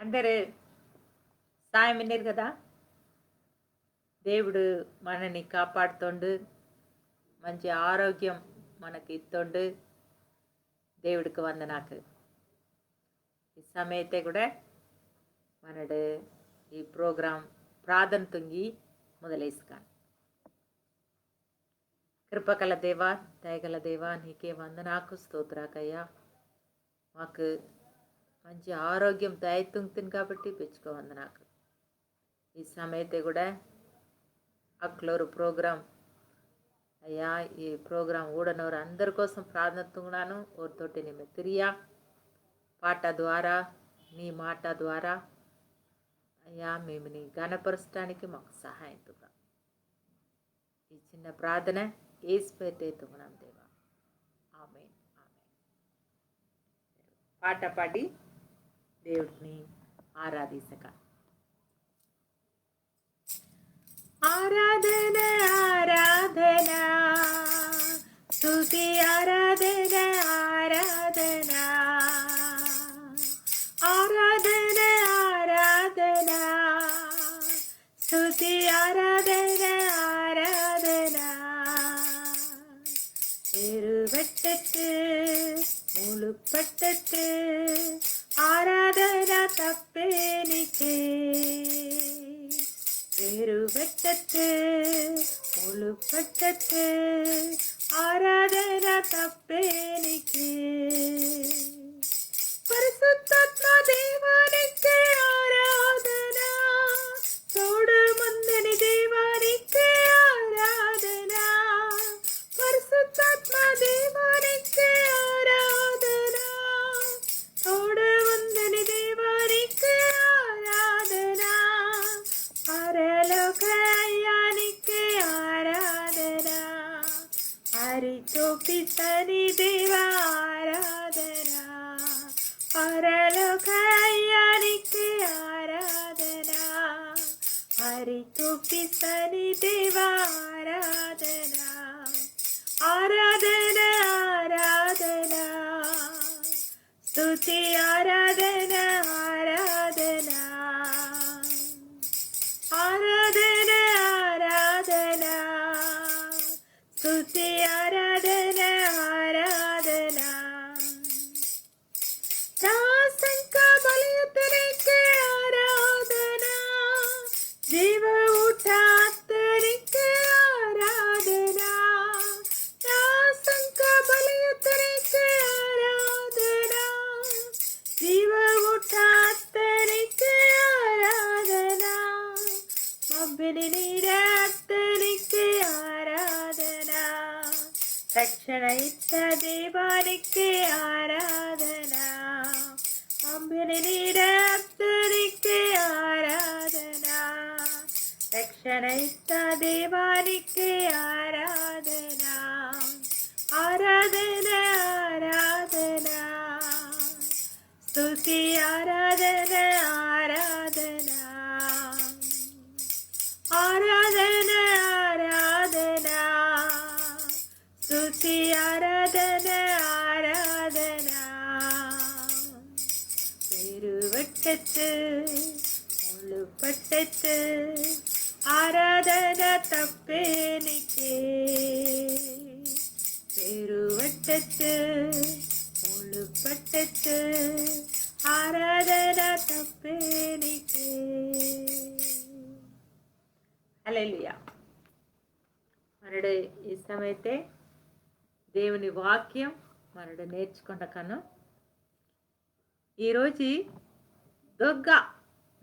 అందరు సాయం విన్నారు కదా. దేవుడు మనని కాపాడుతోండు, మంచి ఆరోగ్యం మనకి ఇస్తోండు. దేవుడికి వందనాకు. ఈ సమయతే కూడా మనడు ఈ ప్రోగ్రాం ప్రార్థన తుంగి మొదలేసుకాను. కృపకల దేవా, దయగల దేవా, నీకే వందనాకు స్తోత్రాకయ్యా. మాకు మంచి ఆరోగ్యం దయతుంగుతుంది కాబట్టి పెంచుకో వందనాకు. ఈ సమయతే కూడా అక్లోరు ప్రోగ్రాం అయ్యా, ఈ ప్రోగ్రాం ఊడనవారు అందరి కోసం ప్రార్థనతున్నాను. ఓరితోటి నీ మెత్తిరియా పాట ద్వారా, నీ మాట ద్వారా అయ్యా మేము నీ ఘనపరచడానికి మాకు సహాయం తుగా. ఈ చిన్న ప్రార్థన ఏసుపేటే తుగున్నాం దేవా. ఆమేన్, ఆమేన్. పాట పాడి దేవుడిని ఆరాధించక. ఆరాధన ఆరాధన స్తుతి ఆరాధన ఆరాధన ఆరాధన ఆరాధన స్తుతి ఆరాధన ఆరాధన ఎరువెట్టెట్టు ములుపట్టెట్టు ఆరాధన తప్పేనికే ఎరువెట్టెట్టు ములుపట్టెట్టు ఆరాధన తప్పేనికే పరిశుద్ధాత్మ దేవానికి ఆరాధన తోడు మందని దేవానికి ఆరాధన పరిశుద్ధాత్మ దేవానికి ఆరాధన తోడు మందని దేవానికి ఆరాధన పరలోకయానికి ఆరాధన హరితోపితని దేవా ఆరాధన పరలోకయానికి ఆరాధన హరితోపితని దేవా ఆరాధన ఆరాధన ఆరాధన స్తుతి ఆరాధన ఆరాధన ఆరాధన ఆరాధన స్తుతి ఆరాధన ఆరాధన రాసంక బలియుతనికి ఆరాధన జీవ ఊటాత్తనికి ఆరాధన రాసంక బలియుతనికి ఆరాధన జీవ ఊటాత్తనికి ఆరాధన మబ్బిని నీరాత్తనికి ఆరాధన రక్షణ ఇచ్చ దేవానికి ఆరాధన మబ్బిని నీరాత్తనికి ఆరాధన రక్షణ ఇచ్చ దేవానికి ఆరాధన ఆరాధన ఆరాధన స్తుతి ఆరాధన ఆరాధన ఆరాధన ఆరాధన స్తుతి ఆరాధన ఆరాధన ఎరువెట్టెట్టు ములుపట్టెట్టు ఆరాధన తప్పేనికే ఎరువెట్టెట్టు ములుపట్టెట్టు ఆరాధన తప్పేనికే. హల్లెలూయా. మనడు ఈ సమయతే దేవుని వాక్యం మనడు నేర్చుకున్న కను ఈరోజు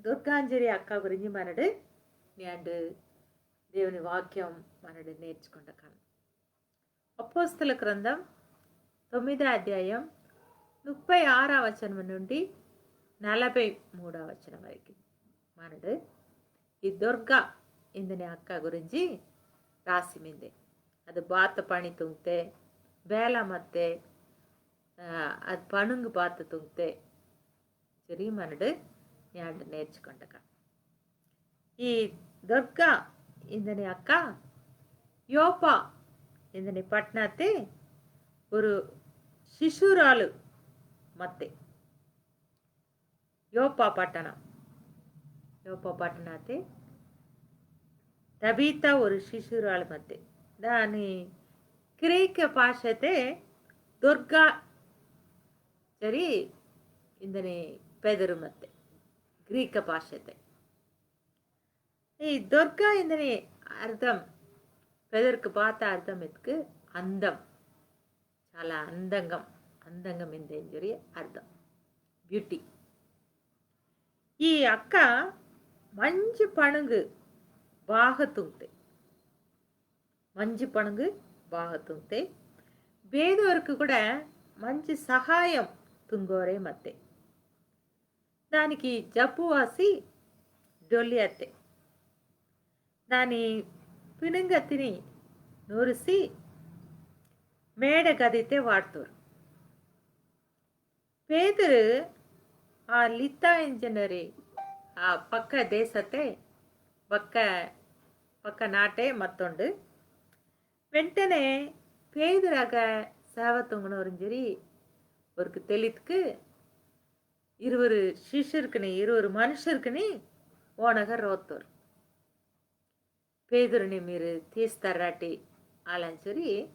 దుర్గాంజలి అక్క గురించి మనడు నేను దేవుని వాక్యం మనడు నేర్చుకున్న కను. అపోస్తల గ్రంథం 9వ అధ్యాయం 36వ వచనం నుండి 43వ వచనం వరకు మనడు ఈ దుర్గా ఇందని అక్క గురించి రాసిమింది. అది బాత పని తుంగితే ಬೇಲ ಮತ್ತೆ ಅದು ಪಣಂಗು ಬಾತು ತುಂಗತೆ ಸರಿ ಮನಡು ಯಾಂಡು నేర్చుకుంటక. ఈ దుర్గా ఇందని అక్క యోపా ఇందని పట్టణத்தை ஒரு శిశురాలు ಮತ್ತೆ ಯೋಪ ಪಟ್ಟಣ ಯೋಪ ಪಟ್ಟಣತೆ తబీతా ஒரு శిశురాలు మధ్య దాని గ్రీక్ భాషతే దుర్గా సరి ఇందని పెదరు మధ్య గ్రీక్ భాషతే ఈ దుర్గా ఇందని అర్థం పెదருக்கு பார்த்த అర్థం ఎత్తుకు అందం చాలా అందంగా ఇందని జరి అర్థం బ్యూటీ ఈ అక్క మంచి పణంగు బాగా తుంగుతాయి మంచి పణంగు బాగా తుంగుతాయి పేదవారికి కూడా మంచి సహాయం తుంగోరే మత్తే దానికి జబ్బు వాసి డొల్లి అత్తే దాని పినుగత్తిని నూరిసి మేడ గదితే వాడుతారు పేదరు ఆ లితా ఇంజనరీ ಆ ಪಕ್ಕ ದೇಶತೆ ಪಕ್ಕ ನಾಟೆ ಮತ್ತೊಂದು వెంటనే పేదరాక సేవ తొంగనవరింజరి ஒருக்கு தெளித்துக்கு 20 శిష్యుర్కిని 20 మనుషుర్కిని ఓనగా రోత్తరు పేదరుని మీరు తీస్తారాటి అలాంచరి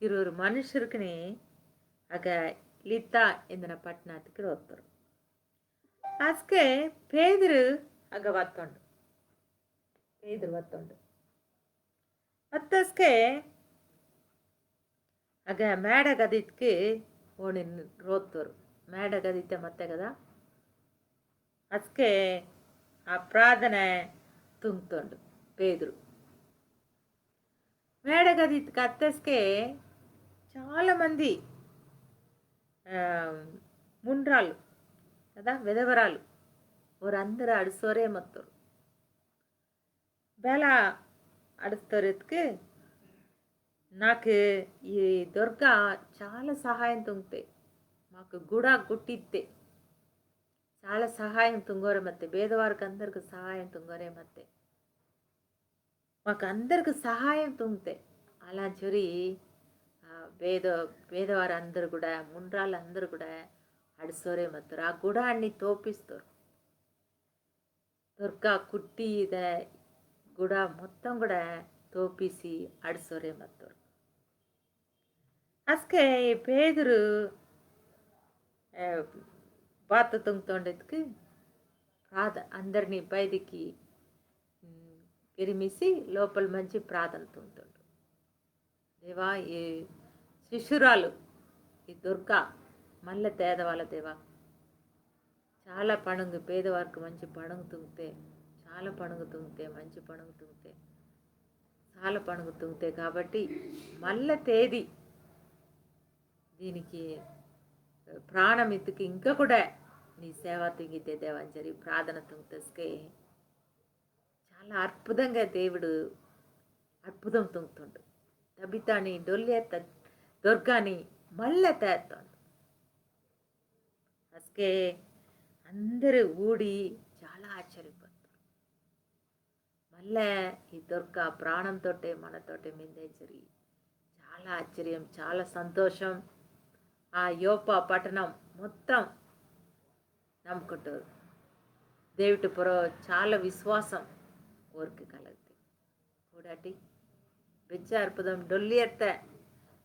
20 మనుషుర్కిని ఆగ లితా ఇందన పట్టణానికి రోత్తరు ಅಸ್ಕೆ ಪೇದರು ಆಗ ಒತ್ತೊಂಡು ಮತ್ತಸ್ಕೆ ಆಗ ಮೇಡ ಗದಿತ್ಗೆ ಓಣಿ ರೋತ್ತರು ಮೇಡ ಗದಿತ್ತೆ ಮತ್ತೆ కదా ಅಸ್ಕೆ ಆ ಪ್ರಾರ್ಥನೆ ತುಂಬ್ತೊಂಡು పేదరు మేడ గదిత్కి అత్తస్కే చాలా మంది ముండ్రాళ్ళు కదా విధవరాలు ಅವರಂదరూ ಅಡಿಸೋರೇ ಮತ್ತರು ಬೇಲ అడుస్తోరెత్తుకు నాకు ఈ దుర్గా చాలా సహాయం తుంగుతాయి మాకు గుడా గుట్టిద్దే చాలా సహాయం తుంగోరే ಮತ್ತೆ పేదవారికి అందరికి సహాయం తుంగోరే ಮತ್ತೆ మాకు అందరికి సహాయం తుంగుతాయి అలా చొరి పేదవారందరూ కూడా ముండ్రాళ్ళందరూ కూడా ಅಡಿಸೋರೆ ಮತ್ತು ಆ ಗುಡಾಣ್ಣಿ ತೋಪಿಸ್ತರು ದುರ್ಗಾ ಕುಟ್ಟಿ ಇದೆ ಗುಡ ಮೊತ್ತ ಕೂಡ ತೋಪಿಸಿ ಅಡಿಸೋರೆ ಮತ್ತು ಅಸ್ಕೆ పేదరు బాత తొంగుతోండేందుకు అందరినీ బయటికి గిరిమిసి లోపల మంచి ప్రార్థన తొంగుతుండు దేవా ఈ శిశురాలు ఈ దుర్గా మళ్ళీ పేదవాళ్ళ దేవా చాలా పణంగు పేదవారికి మంచి పణంగు తుంగితే చాలా పణంగు తుంగితే మంచి పణంగు తుంగితే చాలా పణంగు తుంగితే కాబట్టి మళ్ళీ తేదీ దీనికి ప్రాణం ఎత్తుకి ఇంకా కూడా నీ సేవ తుంగితే దేవంజరి ప్రార్థన తుంగితే చాలా అద్భుతంగా దేవుడు అద్భుతం తుంగుతుండు తబితాని డొల్లే దుర్గాని మళ్ళీ తేస్తాడు అసకే అందరూ ఊడి చాలా ఆశ్చర్యపోతారు మళ్ళీ ఈ దుర్గా ప్రాణంతో మనతోటి మిందే జరిగి చాలా ఆశ్చర్యం చాలా సంతోషం ఆ యోప పట్టణం మొత్తం నమ్ముకుంటారు దేవుటి పుర చాలా విశ్వాసం ఊరికి కలుగుతాయి కూడాటి పెద్ద అద్భుతం డొల్లి ఎత్త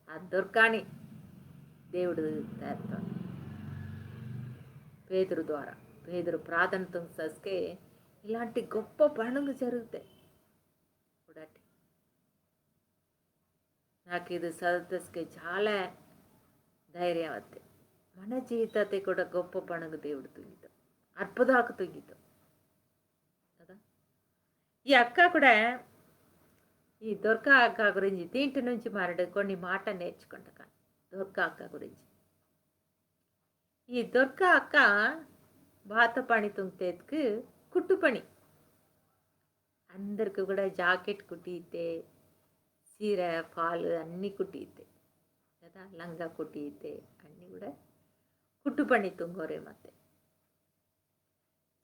ఆ దుర్గాని దేవుడు తేస్తాడు పేదరు ద్వారా పేదరు ప్రార్థనతో సస్కే ఇలాంటి గొప్ప పనులు జరుగుతాయి కూడాటి నాకు ఇది చదివితే చాలా ధైర్యం అవుతాయి మన జీవితాన్ని కూడా గొప్ప పనులు దేవుడు తుంగితాం అద్భుతాకు తుంగితాం కదా ఈ అక్క కూడా ఈ దుర్గా అక్క గురించి దీంటి నుంచి మారడు కొన్ని మాట నేర్చుకుంటా కానీ దుర్గా అక్క గురించి ಈ ದುರ್ಗಾ ಅಕ್ಕ బాత పని తుంగేందుకు కుట్టు పని అందరికి కూడా జాకెట్ కుట్టితే చీర ఫాల్ అన్నీ కుట్టితే కదా లంగా కుట్టితే అన్నీ కూడా కుట్టు పని తుంగోరే ಮತ್ತೆ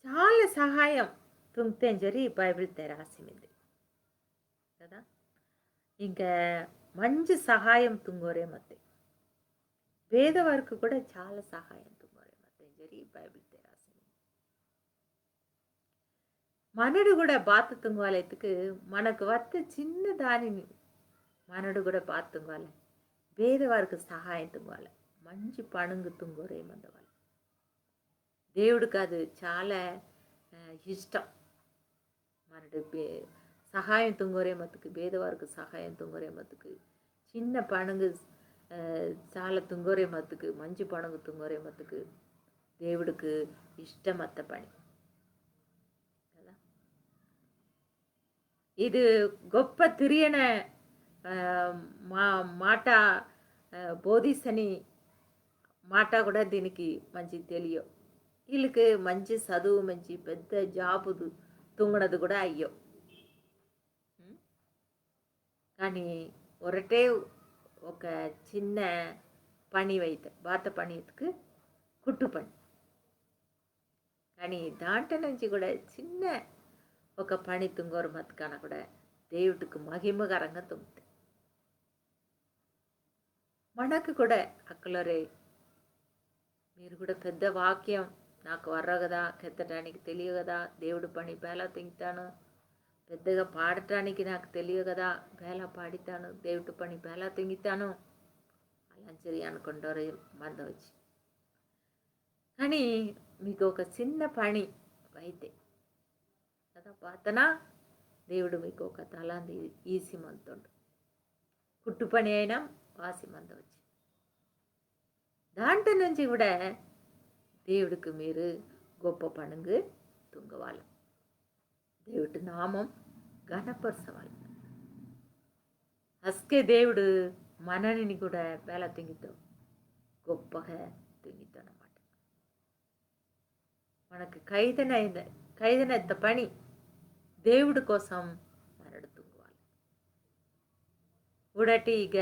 చాలా సహాయం తుంగితే జరి బైబిల్ రాసింది కదా ఇంకా మంచి సహాయం తుంగోరే ಮತ್ತೆ పేదవారికి కూడా చాలా సహాయం తుంగోరే ಮತ್ತೆ జరి బైబిల్ రాసింది మనడు కూడా బాత తుంగవాలెత్తుకు మనకు వత్త చిన్న దానిని మనడు కూడా బాత తుంగవాలి పేదవారికి సహాయం తుంగవాలి మంచి పణంగు తుంగోరేమందవాలి దేవుడికి అది చాలా ఇష్టం మనడు సహాయం తుంగోరే మత్తుకు పేదవారికి సహాయం తుంగోరే మత్తుకు చిన్న పణంగు చాలా తుంగోరే మత్తుకు మంచి పణంగు తుంగోరే మత్తుకు దేవుడికి ఇష్టమత్త పని కదా. ఇది గొప్ప తిరియన మాట బోధిస్తని మాట కూడా దీనికి మంచి తెలియ వీళ్ళకి మంచి చదువు మంచి పెద్ద జాబు తుంగనది కూడా అయ్యో కానీ ఒరటే ఒక చిన్న పని అయితే బాత పనికి కుట్టు పని కానీ దాంట్లో నుంచి కూడా చిన్న ఒక పని తుంగోరు మత్తుకాన కూడా దేవుడికి మహిమకరంగా తుంగుతాయి మనకు కూడా అక్కలరే మీరు కూడా పెద్ద వాక్యం నాకు వర్ర కదా కెత్తడానికి తెలియ కదా దేవుడు పని బేలా తింటాను పెద్దగా పాడటానికి నాకు తెలియ కదా బేలా పాడితాను దేవుడి పని బేలా తింగితాను అలా సరి అనుకుంటారు మంద వచ్చి కానీ మీకు ఒక చిన్న పని అయితే కదా పాతనా దేవుడు మీకు ఒక తలాంది ఈసి మంతుండు కుట్టు పని అయినా వాసి మంద వచ్చి దాంట్లో నుంచి కూడా దేవుడికి మీరు గొప్ప పనుగు తుంగవాలి దేవుడి నామం ఘనపరచవాలి అస్కే దేవుడు మనని కూడా బేల తింగితో గొప్పగా తింగితానమాట మనకు ఖైదనెత్త పని దేవుడి కోసం మనడు తుంగవాలి ఉడటి ఇక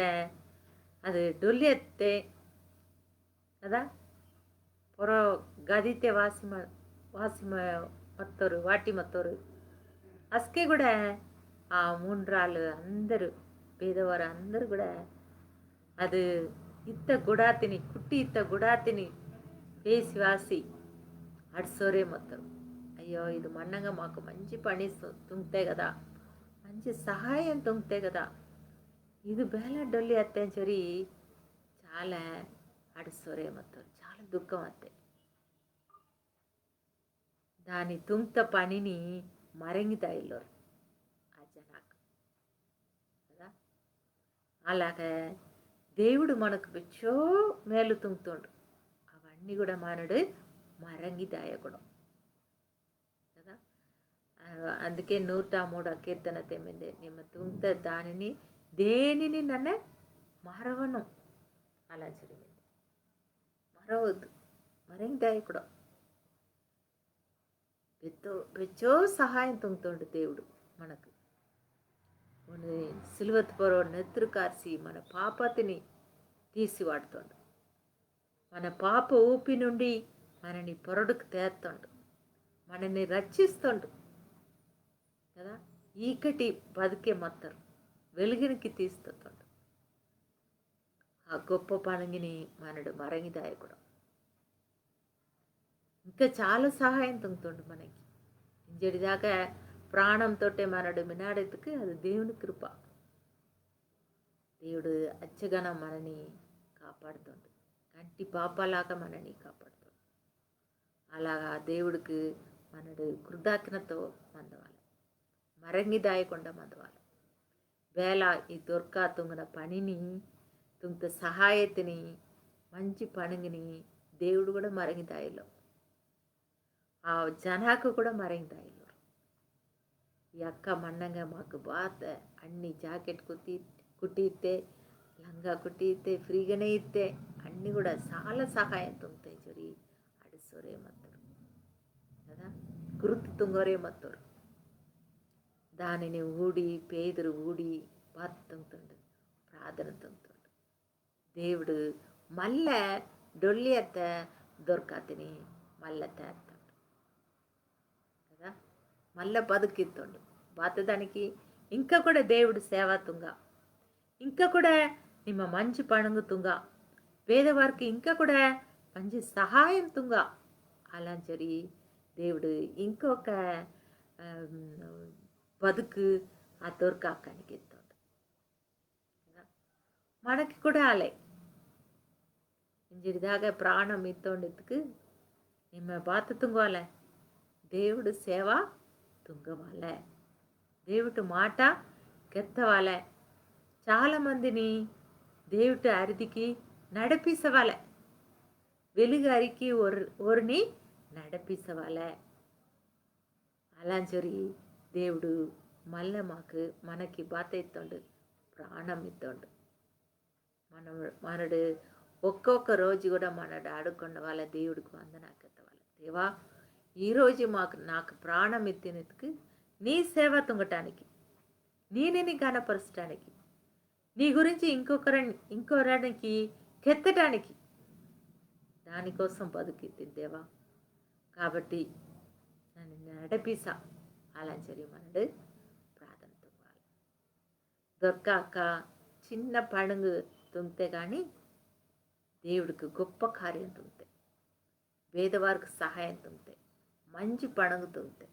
అది డొల్లి ఎత్తే కదా పొర గదితే వాసిమ మత్తోరు వాటి మత్తోరు అస్కే కూడా ఆ ముండ్రాలు అందరూ పేదవారు అందరూ కూడా అది ఇత్త గుడాతిని కుట్టి ఇత్త గుడాతిని వేసి వాసి అడ్సోరే మొత్తం అయ్యో ఇది మన్నగా మాకు మంచి పని తుంగితే కదా మంచి సహాయం తుంగితే కదా ఇది బేల డొల్లి అత్తే సరి చాలా అడుసోరే మొత్తం చాలా దుఃఖం అత్తే దాని తుంగత పనిని మరంగితాయిల్లోరు ఆ జనాకు కదా అలాగే దేవుడు మనకు పెచ్చో మేలు తుంగుతుండు అవన్నీ కూడా మనడు మరంగిదాయకూడదు కదా అందుకే 103 కీర్తన తెమ్మింది నిమ్మ తుంగత దానిని దేనిని నన్ను మరవను అలా జరిగింది మరవద్దు మరంగిదాయకుడు పెచ్చో సహాయం తుంగుతుండు దేవుడు మనకు సిలువత్ పొరవ నెత్తురు కార్చి మన పాపతిని తీసి వాడుతుండు మన పాప ఊపి నుండి మనని పొరడుకు తేస్తుండు మనని రక్షిస్తుండు కదా ఈకటి బతికే మత్తరు వెలుగునికి తీస్తుండు ఆ గొప్ప పనిని మనడు మరంగిదాయకుడు ఇంకా చాలా సహాయం తుంగుతుండు మనకి ఇంజడిదాకా ప్రాణంతో మనడు మినాడెత్తుకు అది దేవుని కృప దేవుడు అచ్చగనం మనని కాపాడుతుండు కంటి పాపలాగా మనని కాపాడుతుండు అలాగా దేవుడికి మనడు కృతజ్ఞతతో మందవాలి మరంగిదాయకుండా మందవాలి వేళ ఈ దొర్కా తుంగిన పనిని తుంగ సహాయతని మంచి పనిని దేవుడు కూడా మరంగిదాయిలో ఆ జనాకు కూడా మరంగిదాయిలో ఈ అక్క మన్నంగా మాకు బాత అన్ని జాకెట్ కుట్టితే లంగా కుట్టితే ఫ్రీగానే ఇస్తే అన్నీ కూడా చాలా సహాయం తుంగుతాయి చూరి అడిసోరే మత్తరు కదా గుర్తు తుంగోరే మత్తరు దానిని ఊడి పేదరు ఊడి బాత తుంగుతుండు ప్రార్థన తుంగుతుండు దేవుడు మళ్ళా డొల్లి ఎత్త దొరకతిని మళ్ళా తేస్తాడు కదా మళ్ళా బతుకిస్తుండు బాతదానికి ఇంకా కూడా దేవుడు సేవ తుంగ ఇంకా కూడా నిమ్మ మంచి పణంగు తుంగ పేదవారికి ఇంకా కూడా మంచి సహాయం తుంగ అలా జరిగి దేవుడు ఇంకొక ಬದುಕು ಆ ದೊರ್ಕಾಕನಿಗೆ ಇತ್ತೋಂಡು మనకి కూడా అలే ఇంజిడిదాకా ప్రాణం ఇత్తోండికి నిమ్మ బాత తుంగవాలే దేవుడు సేవ తుంగవాలే దేవుడు మాట కెత్తవాలే చాలామందిని దేవుడు అరిదికి నడిపిసవాలే వెలుగారికి ఒరిని నడిపిసవాలే అలాంటి దేవుడు మళ్ళీ మనకి బాత ఇత్తోండు ప్రాణం ఇత్తోండు మనడు ఒక్కొక్క రోజు కూడా మనడు ఆడుకున్న వాళ్ళ దేవుడికి వందనాకెత్తవాళ్ళ దేవా ఈరోజు నాకు ప్రాణం ఎత్తినందుకు నీ సేవ తుంగటానికి నేనేని గణపరచడానికి నీ గురించి ఇంకొకరికి కెత్తడానికి దానికోసం బతుకెత్తింది దేవా కాబట్టి నన్ను నడిపిసా అలా మనడు ప్రార్థన తుంగాలి దొరకాక చిన్న పండుగ తుంగితే కానీ దేవుడికి గొప్ప కార్యం తుంగితే పేదవారికి సహాయం తుంగితే మంచి పండుగ తుంగితే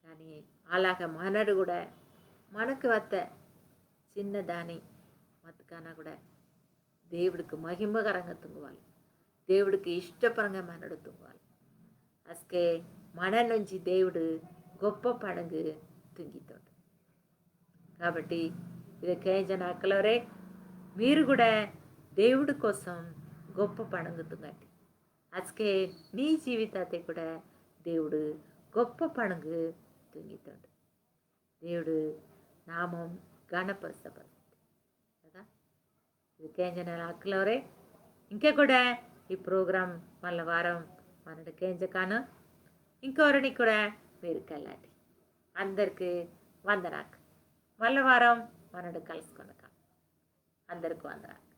కానీ అలాగ మనడు కూడా మనకు వస్తే చిన్నదాని మతకాన కూడా దేవుడికి మహిమకరంగా తుంగవాలి దేవుడికి ఇష్టపరంగా మనడు తుంగవాలి అసకే మన నుంచి దేవుడు గొప్ప పండుగ తుంగితోడు కాబట్టి ಇದಕ್ಕೆ ಜನ ಅಕ್ಕಲವರೇ మీరు కూడా దేవుడి కోసం గొప్ప పండుగతుంగండి అసకే నీ జీవితాతే కూడా దేవుడు గొప్ప పండుగ తుంగితోడు దేవుడు నామం గణపరచబడుతుంది కదా ಇದಕ್ಕೆ ಜನ అక్కలవరే ఇంకా కూడా ఈ ప్రోగ్రాం మళ్ళీ వారం మనకి కేంజకాను ఇంకెవరిని కూడా మీరు వెళ్ళండి అందరికీ వందనాకు మళ్ళీ వారం మనడు కలుసుకున్నాక అందరికీ వందనాలు